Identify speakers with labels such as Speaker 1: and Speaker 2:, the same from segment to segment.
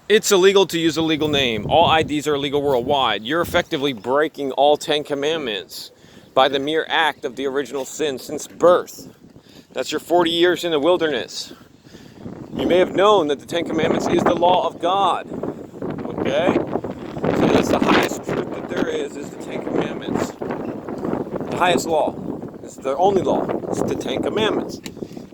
Speaker 1: It's illegal to use a legal name. All IDs are illegal worldwide. You're effectively breaking all 10 commandments by the mere act of the original sin since birth. That's your 40 years in the wilderness. You may have known that the 10 commandments is the law of God. Okay? So that's the highest truth that there is the 10 commandments. The highest law. It's the only law. It's the 10 commandments.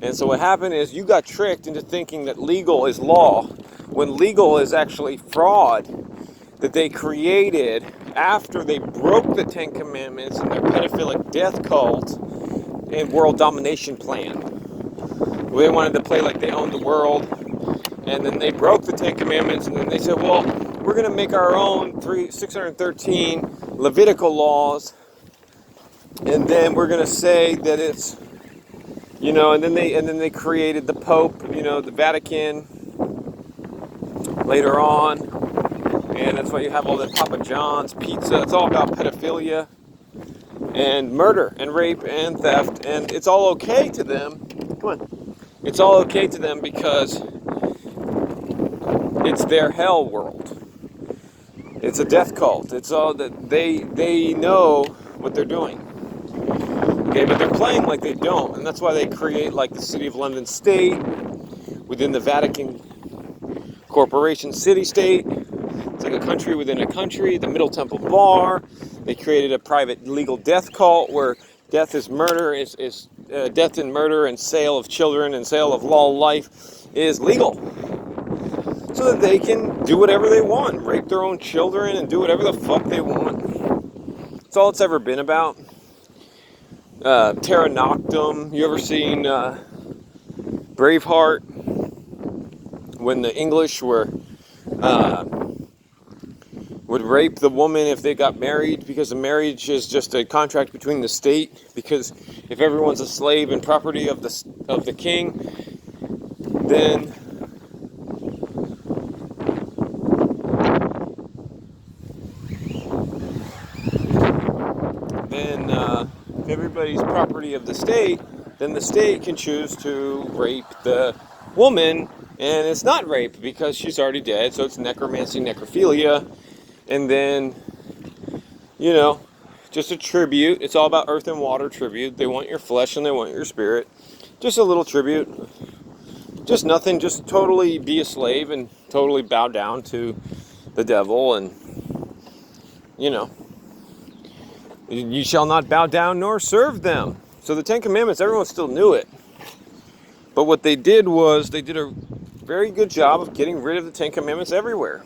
Speaker 1: And so what happened is you got tricked into thinking that legal is law, when legal is actually fraud that they created after they broke the 10 commandments in their pedophilic death cult and world domination plan. They wanted to play like they owned the world, and then they broke the 10 commandments, and then they said, well, we're going to make our own 613 Levitical laws, and then we're going to say that it's, and then they created the Pope, the Vatican later on, and that's why you have all that Papa John's pizza. It's all about pedophilia and murder and rape and theft, and it's all okay to them. Come on. It's all okay to them because it's their hell world. It's a death cult. It's all that they know what they're doing. Okay, but they're playing like they don't, and that's why they create like the City of London state within the Vatican Corporation city-state. It's like a country within a country. The Middle Temple Bar. They created a private legal death cult where death is murder, death and murder and sale of children and sale of law life is legal, so that they can do whatever they want, rape their own children and do whatever the fuck they want. That's all it's ever been about. Terra Noctum. You ever seen Braveheart? When the English would rape the woman if they got married, because the marriage is just a contract between the state. Because if everyone's a slave and property of the king, then if everybody's property of the state, then the state can choose to rape the woman, and it's not rape because she's already dead, so it's necromancy, necrophilia, and then, just a tribute. It's all about earth and water tribute. They want your flesh and they want your spirit. Just a little tribute. Just nothing, just totally be a slave and totally bow down to the devil, and, you shall not bow down nor serve them. So the 10 Commandments, everyone still knew it. But what they did was they did a very good job of getting rid of the 10 Commandments everywhere.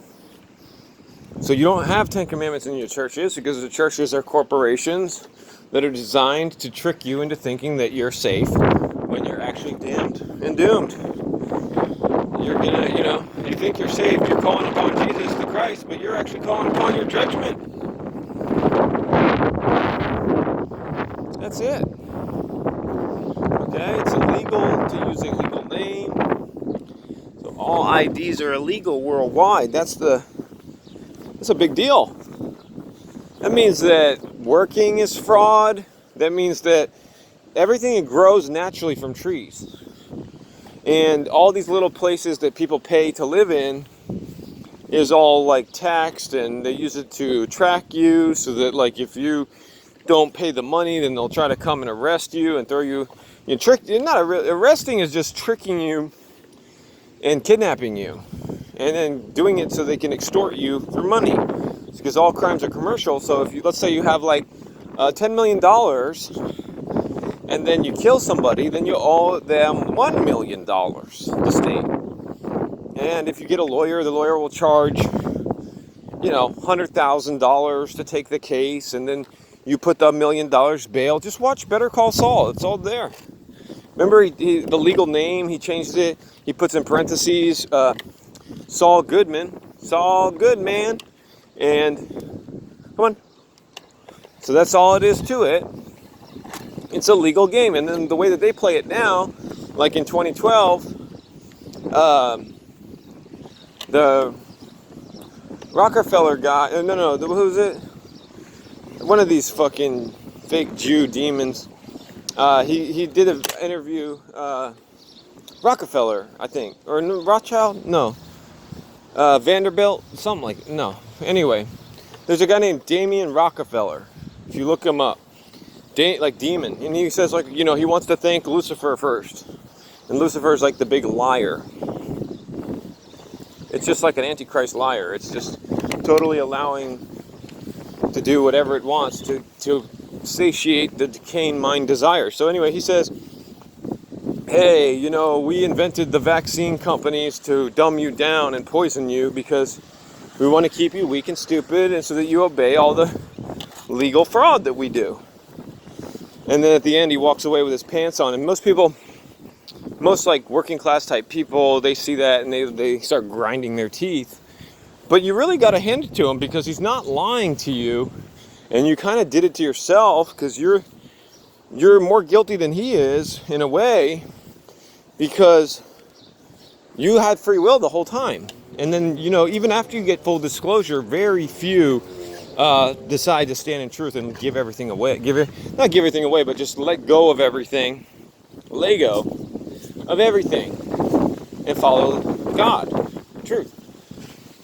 Speaker 1: So you don't have 10 Commandments in your churches because the churches are corporations that are designed to trick you into thinking that you're safe when you're actually damned and doomed. You're gonna, you think you're saved, you're calling upon Jesus the Christ, but you're actually calling upon your judgment. That's it. Okay, it's illegal to use a legal name. So all IDs are illegal worldwide. That's a big deal. That means that working is fraud. That means that everything that grows naturally from trees. And all these little places that people pay to live in is all like taxed, and they use it to track you so that like if you don't pay the money, then they'll try to come and arrest you and throw you. Arresting is just tricking you and kidnapping you, and then doing it so they can extort you for money. It's because all crimes are commercial. So if let's say you have like $10 million, and then you kill somebody, then you owe them $1 million, the state. And if you get a lawyer, the lawyer will charge, $100,000 to take the case, and then you put the $1 million bail. Just watch Better Call Saul. It's all there. Remember the legal name, he changed it. He puts in parentheses, Saul Goodman. Saul Goodman. And, come on. So that's all it is to it. It's a legal game. And then the way that they play it now, like in 2012, the Rockefeller guy, who was it? One of these fucking fake Jew demons. He did an interview, Rockefeller, I think, or Rothschild? No. Vanderbilt, something like, no. Anyway, there's a guy named Damien Rockefeller. If you look him up, like demon, and he says, like, you know, he wants to thank Lucifer first, and Lucifer is like the big liar. It's just like an antichrist liar. It's just totally allowing to do whatever it wants to satiate the decaying mind desire. So anyway, he says, hey, you know, we invented the vaccine companies to dumb you down and poison you because we want to keep you weak and stupid, and so that you obey all the legal fraud that we do. And then at the end, he walks away with his pants on. And most like working class type people, they see that and they start grinding their teeth. But you really got to hand it to him, because he's not lying to you, and you kind of did it to yourself, because you're more guilty than he is in a way, because you had free will the whole time. And then, you know, even after you get full disclosure, very few decide to stand in truth and give everything away. Not give everything away, but just let go of everything. Lego of everything. And follow God. Truth.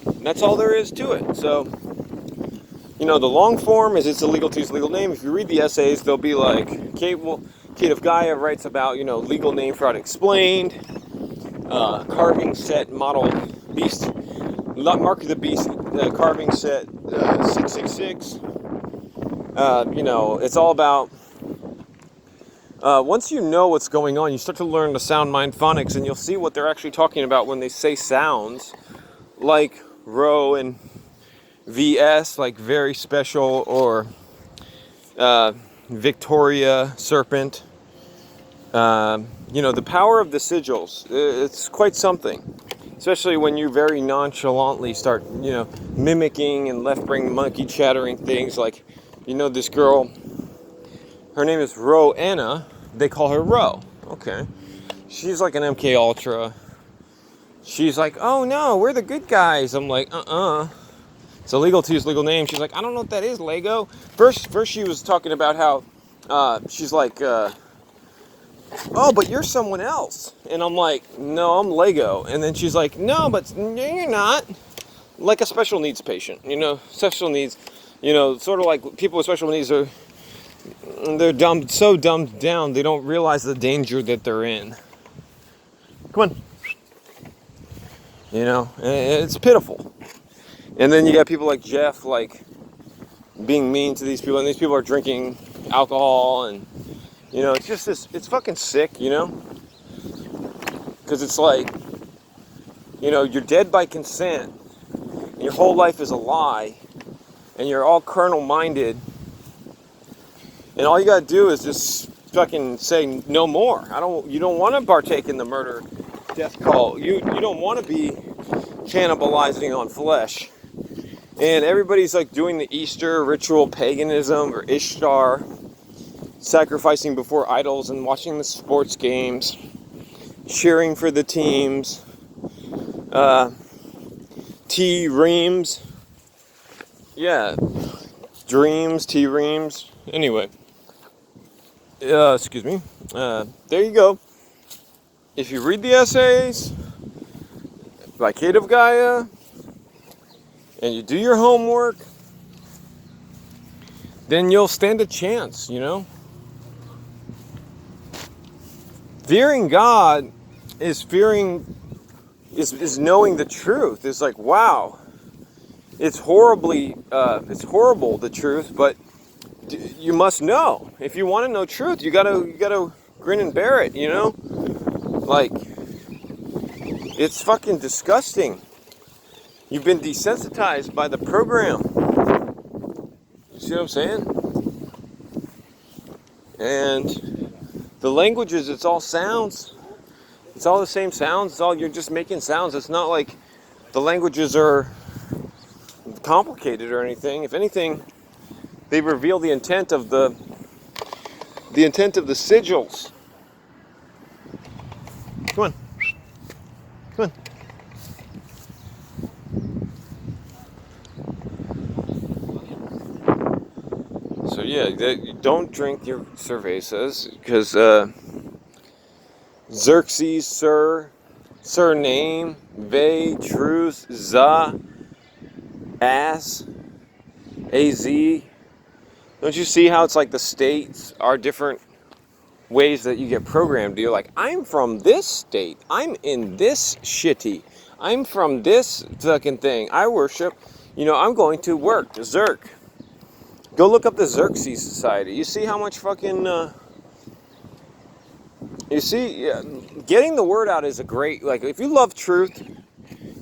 Speaker 1: And that's all there is to it. So, you know, the long form is It's Illegal to Use Legal Name. If you read the essays, they'll be like, Kate of Gaia writes about, you know, legal name fraud explained. Carving set model beast. Mark of the Beast carving set 666. You know, it's all about, once you know what's going on, you start to learn the sound mind phonics, and you'll see what they're actually talking about when they say sounds like rho and VS, like very special, or Victoria serpent. You know, the power of the sigils, it's quite something. Especially when you very nonchalantly start, you know, mimicking and left-brain monkey chattering things like, you know, this girl, her name is Ro Anna. They call her Ro. Okay. She's like an MK Ultra. She's like, oh no, we're the good guys. I'm like, It's illegal to use legal name. She's like, I don't know what that is, Lego. First she was talking about how, she's like, oh, but you're someone else. And I'm like, no, I'm Lego. And then she's like, no, you're not. Like a special needs patient, you know, special needs, you know, sort of like people with special needs they're so dumbed down, they don't realize the danger that they're in. Come on. You know, it's pitiful. And then you got people like Jeff, like, being mean to these people, and these people are drinking alcohol, and, you know, it's just this, it's fucking sick, you know? Because it's like, you know, you're dead by consent, and your whole life is a lie, and you're all carnal-minded, and all you gotta do is just fucking say no more. You don't want to partake in the murder, death cult. You don't want to be cannibalizing on flesh. And everybody's like doing the Easter ritual paganism or Ishtar, sacrificing before idols and watching the sports games, cheering for the teams, T-reams, yeah, dreams, T-reams, anyway, excuse me, there you go. If you read the essays by Kate of Gaia, and you do your homework, then you'll stand a chance, you know? Fearing God is knowing the truth. It's like, wow, it's horrible, the truth, but you must know. If you want to know truth, you gotta grin and bear it, you know? Like, it's fucking disgusting. You've been desensitized by the program. You see what I'm saying? And the languages, it's all sounds. It's all the same sounds. You're just making sounds. It's not like the languages are complicated or anything. If anything, they reveal the intent of the sigils. Come on. Come on. So yeah, don't drink your cervezas, because Xerxes, surname, Ve, Truth, Za, As, Az. Don't you see how it's like the states are different ways that you get programmed? You're like, I'm from this state. I'm in this shitty. I'm from this fucking thing. I worship, I'm going to work, Zerk. Go look up the Xerxes Society. You see how much fucking, getting the word out is a great, like, if you love truth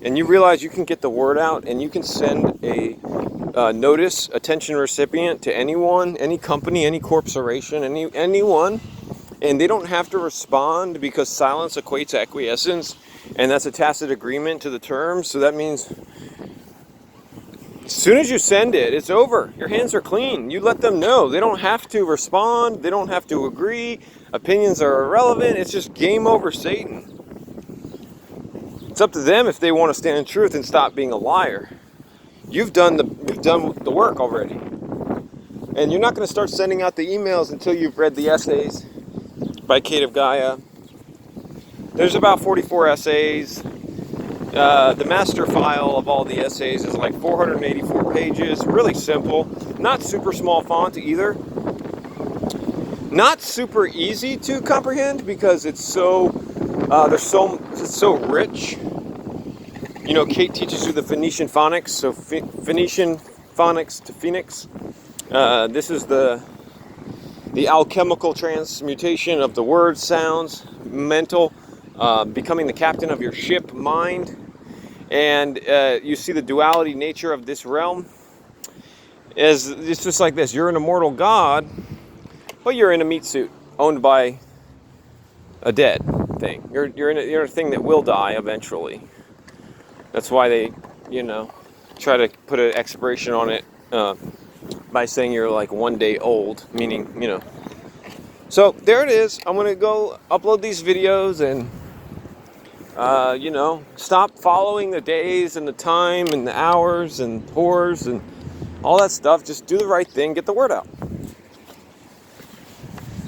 Speaker 1: and you realize you can get the word out and you can send a notice, attention recipient to anyone, any company, any corporation, anyone, and they don't have to respond because silence equates to acquiescence, and that's a tacit agreement to the terms. So that means as soon as you send it, it's over. Your hands are clean. You let them know. They don't have to respond. They don't have to agree. Opinions are irrelevant. It's just game over, Satan. It's up to them if they want to stand in truth and stop being a liar. You've done the work already. And you're not going to start sending out the emails until you've read the essays by Kate of Gaia. There's about 44 essays. The master file of all the essays is like 484 pages. Really simple. Not super small font either. Not super easy to comprehend because it's so rich. Kate teaches you the Phoenician phonics, so Phoenician phonics to Phoenix. This is the alchemical transmutation of the words, sounds, mental, becoming the captain of your ship, mind. And you see the duality nature of this realm. It's just like this. You're an immortal god, but you're in a meat suit owned by a dead thing. You're in a thing that will die eventually. That's why they, try to put an expiration on it by saying you're like 1 day old, meaning, So there it is. I'm going to go upload these videos and, stop following the days and the time and the hours and whores and all that stuff. Just do the right thing. Get the word out.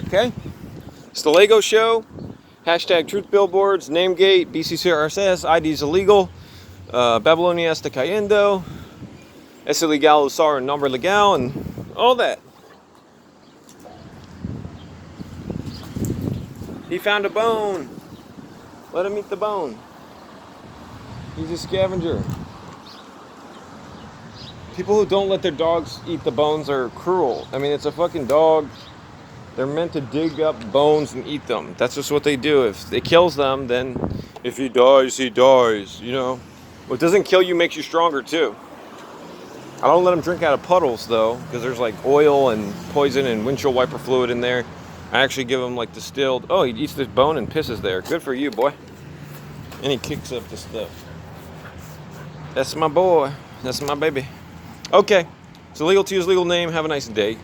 Speaker 1: Okay? It's the Lego Show. Hashtag Truth Billboards, Namegate, BCCRSS, ID's illegal. Babylonia está cayendo, es ilegal usar un nombre legal, and all that. He found a bone. Let him eat the bone. He's a scavenger. People who don't let their dogs eat the bones are cruel. I mean, it's a fucking dog. They're meant to dig up bones and eat them. That's just what they do. If it kills them, then if he dies, he dies, What doesn't kill you makes you stronger too. I don't let them drink out of puddles though, because there's like oil and poison and windshield wiper fluid in there. I actually give him like distilled. Oh, he eats this bone and pisses there. Good for you, boy. And he kicks up the stuff. That's my boy. That's my baby. Okay. So legal to use legal name. Have a nice day.